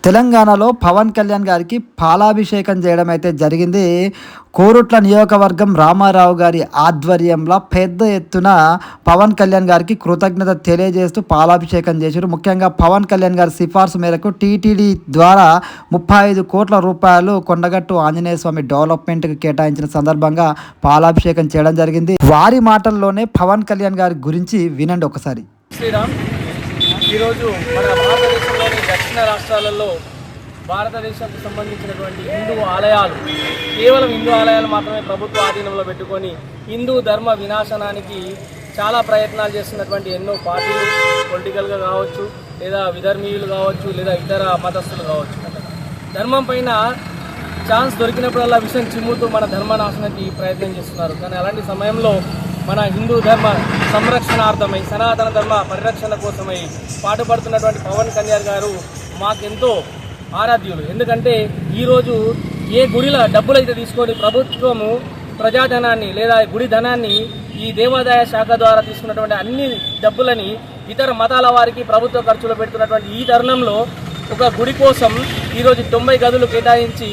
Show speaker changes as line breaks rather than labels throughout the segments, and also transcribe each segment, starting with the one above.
తెలంగాణలో పవన్ కళ్యాణ్ గారికి పాలాభిషేకం చేయడం అయితే జరిగింది. కోరుట్ల నియోజకవర్గం రామారావు గారి ఆధ్వర్యంలో పెద్ద ఎత్తున పవన్ కళ్యాణ్ గారికి కృతజ్ఞత తెలియజేస్తూ పాలాభిషేకం చేశారు. ముఖ్యంగా పవన్ కళ్యాణ్ గారి సిఫార్సు మేరకు టీటీడీ ద్వారా 35 కోట్ల రూపాయలు కొండగట్టు ఆంజనేయ స్వామి డెవలప్మెంట్కి కేటాయించిన సందర్భంగా పాలాభిషేకం చేయడం జరిగింది. వారి మాటల్లోనే పవన్ కళ్యాణ్ గారి గురించి వినండి ఒకసారి.
శ్రీరామ్, ఈరోజు మన భారతదేశంలోని దక్షిణ రాష్ట్రాలలో భారతదేశానికి సంబంధించినటువంటి హిందూ ఆలయాలు, కేవలం హిందూ ఆలయాలు మాత్రమే ప్రభుత్వ ఆధీనంలో పెట్టుకొని హిందూ ధర్మ వినాశనానికి చాలా ప్రయత్నాలు చేస్తున్నటువంటి ఎన్నో పార్టీలు, పొలిటికల్గా కావచ్చు, లేదా విధర్మీయులు కావచ్చు, లేదా ఇతర మతస్థులు కావచ్చు, ధర్మం పైన ఛాన్స్ దొరికినప్పుడల్లా విషయం చిమ్ముతూ మన ధర్మనాశనానికి ప్రయత్నం చేస్తున్నారు. కానీ అలాంటి సమయంలో మన హిందూ ధర్మ సంరక్షణార్థమై, సనాతన ధర్మ పరిరక్షణ కోసమై పాటుపడుతున్నటువంటి పవన్ కళ్యాణ్ గారు మాకెంతో ఆరాధ్యులు. ఎందుకంటే ఈరోజు ఏ గుడిలో డబ్బులైతే తీసుకొని ప్రభుత్వము ప్రజాధనాన్ని లేదా గుడి ధనాన్ని ఈ దేవాదాయ శాఖ ద్వారా తీసుకున్నటువంటి అన్ని డబ్బులని ఇతర మతాల వారికి ప్రభుత్వ ఖర్చులో పెడుతున్నటువంటి ఈ తరుణంలో ఒక గుడి కోసం ఈరోజు 90 గదులు కేటాయించి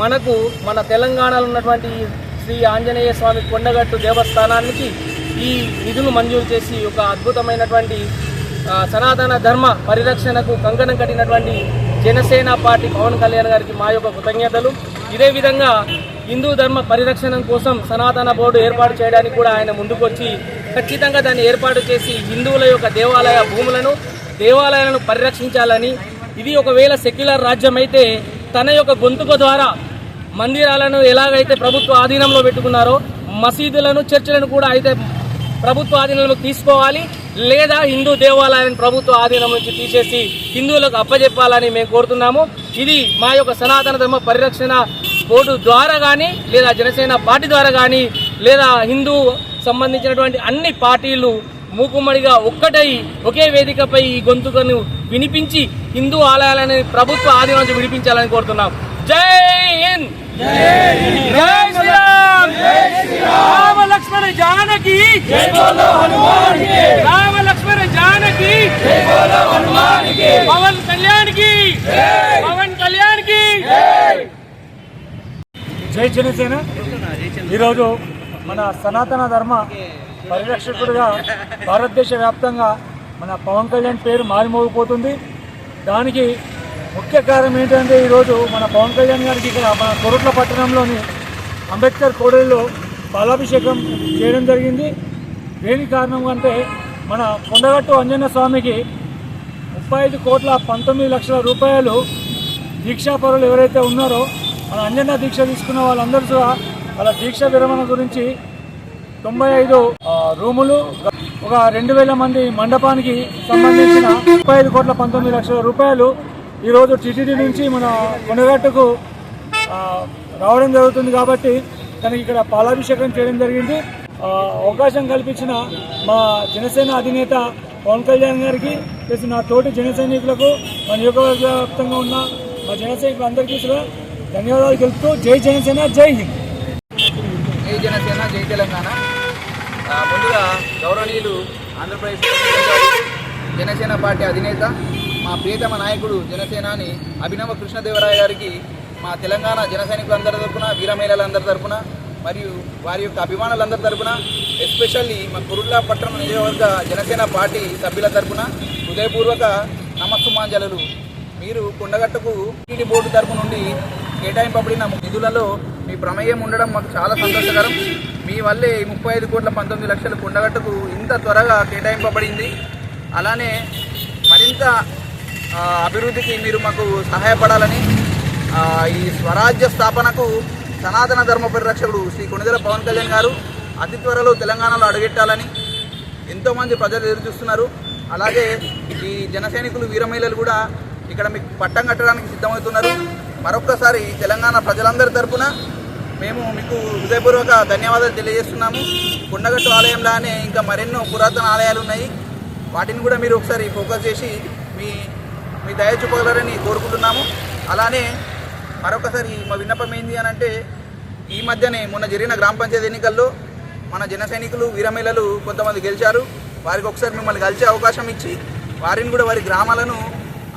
మనకు మన తెలంగాణలో ఉన్నటువంటి శ్రీ ఆంజనేయ స్వామి కొండగట్టు దేవస్థానానికి ఈ నిధులు మంజూరు చేసి ఒక అద్భుతమైనటువంటి సనాతన ధర్మ పరిరక్షణకు కంకణం కట్టినటువంటి జనసేన పార్టీ పవన్ కళ్యాణ్ గారికి మా యొక్క కృతజ్ఞతలు. ఇదే విధంగా హిందూ ధర్మ పరిరక్షణ కోసం సనాతన బోర్డు ఏర్పాటు చేయడానికి కూడా ఆయన ముందుకొచ్చి ఖచ్చితంగా దాన్ని ఏర్పాటు చేసి హిందువుల యొక్క దేవాలయాలను పరిరక్షించాలని, ఇది ఒకవేళ సెక్యులర్ రాజ్యం అయితే తన యొక్క గొంతుక ద్వారా మందిరాలను ఎలాగైతే ప్రభుత్వ ఆధీనంలో పెట్టుకున్నారో మసీదులను, చర్చిలను కూడా అయితే ప్రభుత్వ ఆధీనంలోకి తీసుకోవాలి, లేదా హిందూ దేవాలయాలను ప్రభుత్వ ఆధీనం నుంచి తీసేసి హిందువులకు అప్పజెప్పాలని మేము కోరుతున్నాము. ఇది మా యొక్క సనాతన ధర్మ పరిరక్షణ బోర్డు ద్వారా కానీ, లేదా జనసేన పార్టీ ద్వారా కానీ, లేదా హిందూ సంబంధించినటువంటి అన్ని పార్టీలు మూకుమ్మడిగా ఒక్కటై ఒకే వేదికపై ఈ గొంతుకను వినిపించి హిందూ ఆలయాలని ప్రభుత్వ ఆధీనం నుంచి విడిపించాలని కోరుతున్నాం. జై హింద్, జై శ్రీరామ్, రామ లక్ష్మణ జానకి, జై బోలో హనుమాన్ కి, రామ లక్ష్మణ జానకి, జై బోలో హనుమాన్ కి, పవన్ కళ్యాణ్ కి, పవన్ కళ్యాణ్ కి
జై జనసేన. ఈరోజు మన సనాతన ధర్మ పరిరక్షకుడిగా భారతదేశ వ్యాప్తంగా మన పవన్ కళ్యాణ్ పేరు మారిమోగిపోతుంది. దానికి ముఖ్య కారణం ఏంటంటే ఈరోజు మన పవన్ కళ్యాణ్ గారికి ఇక్కడ మన కోరుట్ల పట్టణంలోని అంబేద్కర్ కోడలిలో పాలాభిషేకం చేయడం జరిగింది. దేనికి కారణం అంటే మన కొండగట్టు ఆంజనేయ స్వామికి 35 కోట్ల 19 లక్షల రూపాయలు దీక్షాపరులు ఎవరైతే ఉన్నారో మన అంజన్న దీక్ష తీసుకున్న వాళ్ళందరూ కూడా వాళ్ళ దీక్ష విరమణ గురించి 95 రూములు, ఒక 2000 మంది మండపానికి సంబంధించిన 35 కోట్ల 19 లక్షల రూపాయలు ఈరోజు టీటీడీ నుంచి మన కొండగట్టుకు రావడం జరుగుతుంది. కాబట్టి తనకి ఇక్కడ పాలాభిషేకం చేయడం జరిగింది. అవకాశం కల్పించిన మా జనసేన అధినేత పవన్ కళ్యాణ్ గారికి, ప్లస్ నా తోటి జన సైనికులకు, మా నియోజకవర్గ వ్యాప్తంగా ఉన్న మా జన సైనికులందరికీ కూడా ధన్యవాదాలు తెలుపుతూ జై జనసేన, జై హింద్.
జై జనసేన, జై తెలంగాణ. ముందుగా గౌరవనీయులు ఆంధ్రప్రదేశ్ జనసేన పార్టీ అధినేత, మా ప్రియతమ నాయకుడు జనసేనాని అభినవ కృష్ణదేవరాయ గారికి మా తెలంగాణ జన సైనికులందరి తరపున, వీర మహిళలందరి తరపున, మరియు వారి యొక్క అభిమానులందరి తరపున, ఎస్పెషల్లీ మా కురుట్ల పట్టణ నియోజకవర్గ జనసేన పార్టీ సభ్యుల తరపున హృదయపూర్వక నమస్సుమాంజలు. మీరు కొండగట్టుకు టీటీడీ బోర్డు తరపు నుండి కేటాయింపబడిన నిధులలో మీ ప్రమేయం ఉండడం మాకు చాలా సంతోషకరం. మీ వల్లే 35 కోట్ల 19 లక్షల కొండగట్టుకు ఇంత త్వరగా కేటాయింపబడింది. అలానే మరింత అభివృద్ధికి మీరు మాకు సహాయపడాలని, ఈ స్వరాజ్య స్థాపనకు సనాతన ధర్మ పరిరక్షకుడు శ్రీ కొణిదెల పవన్ కళ్యాణ్ గారు అతి త్వరలో తెలంగాణలో అడుగెట్టాలని ఎంతోమంది ప్రజలు ఎదురుచూస్తున్నారు. అలాగే ఈ జన సైనికులు, వీర మహిళలు కూడా ఇక్కడ మీకు పట్టం కట్టడానికి సిద్ధమవుతున్నారు. మరొక్కసారి తెలంగాణ ప్రజలందరి తరఫున మేము మీకు హృదయపూర్వక ధన్యవాదాలు తెలియజేస్తున్నాము. కొండగట్టు ఆలయంలానే ఇంకా మరెన్నో పురాతన ఆలయాలు ఉన్నాయి. వాటిని కూడా మీరు ఒకసారి ఫోకస్ చేసి మీ దయ చూపగలరని కోరుకుంటున్నాము. అలానే మరొకసారి మా విన్నపం ఏంటి అని అంటే, ఈ మధ్యనే మొన్న జరిగిన గ్రామ పంచాయతీ ఎన్నికల్లో మన జన సైనికులు, వీర మహిళలు కొంతమంది గెలిచారు. వారికి ఒకసారి మిమ్మల్ని కలిసే అవకాశం ఇచ్చి వారిని కూడా వారి గ్రామాలను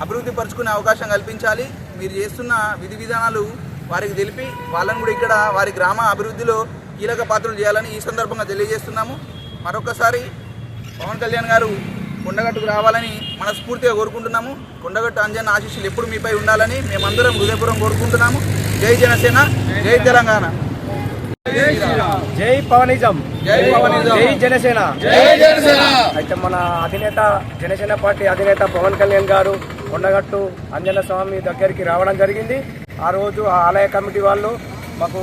అభివృద్ధి పరుచుకునే అవకాశం కల్పించాలి. మీరు చేస్తున్న విధి విధానాలు వారికి తెలిపి వాళ్ళని కూడా ఇక్కడ వారి గ్రామ అభివృద్ధిలో కీలక పాత్రలు చేయాలని ఈ సందర్భంగా తెలియజేస్తున్నాము. మరొకసారి పవన్ కళ్యాణ్ గారు కొండగట్టుకు రావాలని మనస్ఫూర్తిగా కోరుకుంటున్నాము. కొండగట్టు అంజన్న ఆశీస్సులు ఎప్పుడు మీపై ఉండాలని మేమందరం హృదయపూర్వకం కోరుకుంటున్నాము. జై జనసేన, జై తెలంగాణ.
జై పవనిజం,
జై పవనిజం,
జై జనసేన,
జై జనసేన.
అయితే మన అధినేత జనసేన పార్టీ అధినేత పవన్ కళ్యాణ్ గారు కొండగట్టు అంజన్న స్వామి దగ్గరికి రావడం జరిగింది. ఆ రోజు ఆ ఆలయ కమిటీ వాళ్ళు మాకు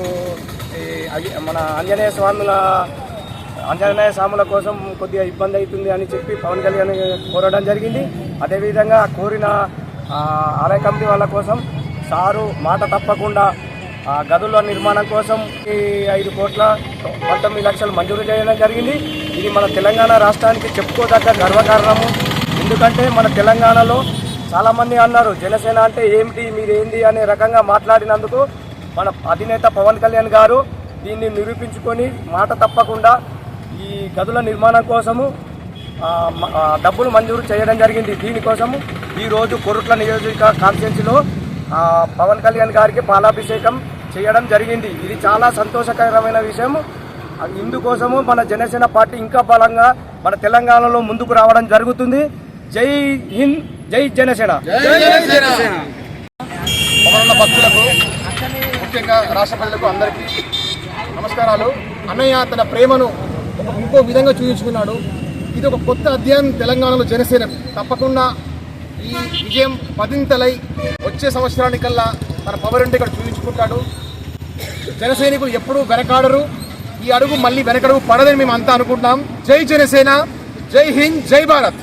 మన ఆంజనేయ స్వాముల కోసం కొద్దిగా ఇబ్బంది అవుతుంది అని చెప్పి పవన్ కళ్యాణ్ కోరడం జరిగింది. అదేవిధంగా కోరిన ఆలయ కమిటీ వాళ్ళ కోసం సారు మాట తప్పకుండా గదుల నిర్మాణం కోసం 5,19,00,000 మంజూరు చేయడం జరిగింది. ఇది మన తెలంగాణ రాష్ట్రానికి చెప్పుకోదగ్గ గర్వకారణము. ఎందుకంటే మన తెలంగాణలో చాలామంది అన్నారు జనసేన అంటే ఏమిటి, మీరేంది అనే రకంగా మాట్లాడినందుకు మన అధినేత పవన్ కళ్యాణ్ గారు దీన్ని నిరూపించుకొని మాట తప్పకుండా ఈ గదుల నిర్మాణం కోసము డబ్బులు మంజూరు చేయడం జరిగింది. దీనికోసము ఈరోజు కొరుట్ల నియోజక కాన్స్టిట్యున్సీలో పవన్ కళ్యాణ్ గారికి పాలాభిషేకం చేయడం జరిగింది. ఇది చాలా సంతోషకరమైన విషయం. ఇందుకోసము మన జనసేన పార్టీ ఇంకా బలంగా మన తెలంగాణలో ముందుకు రావడం జరుగుతుంది. జై హింద్, జై జనసేన.
పవనన్న భక్తులకు ముఖ్యంగా రాష్ట్ర ప్రజలకు అందరికీ నమస్కారాలు. అన్నయ్య తన ప్రేమను ఇంకో విధంగా చూపించుకున్నాడు. ఇది ఒక కొత్త అధ్యాయం తెలంగాణలో జనసేన. తప్పకుండా ఈ విజయం పదింతలై వచ్చే సంవత్సరానికల్లా తన పవర్ అంటే ఇక్కడ చూపించుకుంటాడు. జనసైనికులు ఎప్పుడూ వెనకాడరు. ఈ అడుగు మళ్ళీ వెనకడుగు పడదని మేము అంతా అనుకుంటున్నాం. జై జనసేన, జై హింద్, జై భారత్.